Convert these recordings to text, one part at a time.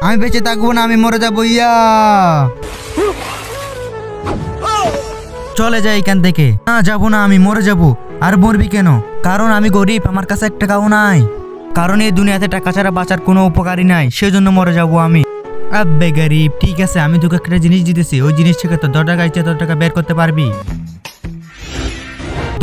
আমি বেঁচে থাকবো না, আমি মরে যাবো। ইয়া চলে যাই এখান থেকে। না যাবো না, আমি মরে যাবো। আর মরবি কেন? কারণ আমি গরিব, আমার কাছে 1 টাকাও নাই। কারণ এই দুনিয়াতে টাকা ছাড়া বাঁচার কোনো উপকারই নাই, সেজন্য মরে যাবো আমি। আব্বে গরিব, ঠিক আছে, আমি তোকে একটা জিনিস দিতেছি, ওই জিনিস থেকে তো 10 টাকা ইচ্ছে 10 টাকা বের করতে পারবি।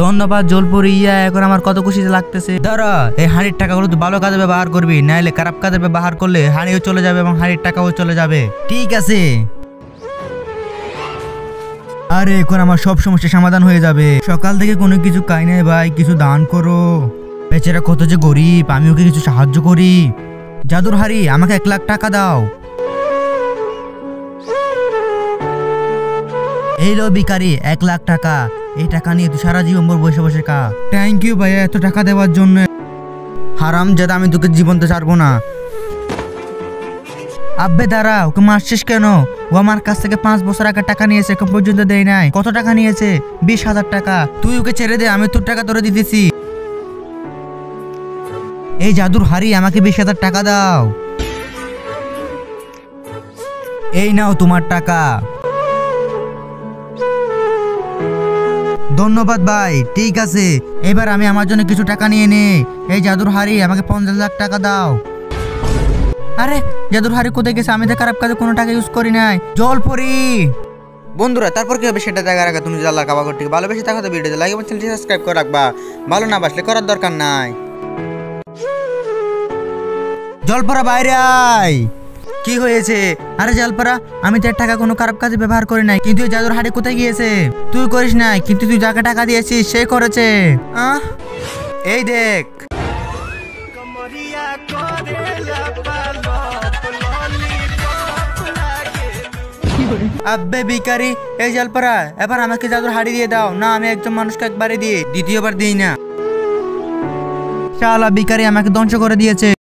ধন্যবাদ জলপুরি। ইয়া এখন আমার কত খুশি লাগতেছে। দাঁড়া, এই হাঁড়ির টাকাগুলো তুই ভালো কাজে ব্যবহার করবি, নাইলে খারাপ কাজে ব্যবহার করলে হাঁড়িও চলে যাবে এবং হাঁড়ির টাকাও চলে যাবে। ঠিক আছে? আরে এখন আমার সব সমস্যার সমাধান হয়ে যাবে। সকাল থেকে কোনো কিছু খাই নাই ভাই, কিছু দান করো। বেচারা কত যে গরিব, আমি ওকে কিছু সাহায্য করি। জাদুর হাঁড়ি, আমাকে 1 লাখ টাকা দাও। এই লো ভিখারি, 1 লাখ টাকা। এই টাকা নিয়ে তুই সারা জীবন বসে বসে খা। থ্যাংক ইউ ভাইয়া এত টাকা দেওয়ার জন্য। হারাম জাদা, আমি তোকে জীবনতে ছাড়বো না। আব্বে দাঁড়া, ওকে মারছিস কেন? ও আমার কাছ থেকে 5 বছর আগে টাকা নিয়েছে, এখন পর্যন্ত দেয় নাই। কত টাকা নিয়েছে? 20,000 টাকা। তুই ওকে ছেড়ে দে, আমি তোর টাকা তোরে দিতেছি। এই জাদুর হাঁড়ি, আমাকে 20,000 টাকা দাও। এই নাও তোমার টাকা। ধন্যবাদ ভাই, ঠিক আছে। এবার আমি আমার জন্য কিছু টাকা নিয়ে নে। এই জাদুর হাঁড়ি, আমাকে 50 লাখ টাকা দাও। আরে জাদুর হাঁড়ি কোথায় গেছে? আমি তো খারাপ কাজে কোনো টাকা ইউজ করি নাই। জলপরি বন্ধুরা, তারপর কি হবে সেটা দেখার আগে তুমি যদি আল্লাহর কাবা করতে ভালোবেসে থাকো তো ভিডিওতে লাইক এবং চ্যানেলটি সাবস্ক্রাইব করে রাখবা। ভালো না বাসলে করার দরকার নাই। জলপরা বাইরে আয়। কি হয়েছে? আরে জলপরা, আমি তো টাকা কোনো খারাপ কাজে ব্যবহার করি নাই, কিন্তু এই জাদুর হাঁড়ি কোথায় গিয়েছে? তুই করিস নাই, কিন্তু তুই যাকে টাকা দিয়েছিস সে করেছে। এই দেখ। আব্বে ভিখারি, এই জলপরা, এবার আমাকে জাদুর হাঁড়ি দিয়ে দাও। না, আমি একজন মানুষকে একবারে দিই, দ্বিতীয়বার দিই না। শালা ভিখারি আমাকে ধ্বংস করে দিয়েছে।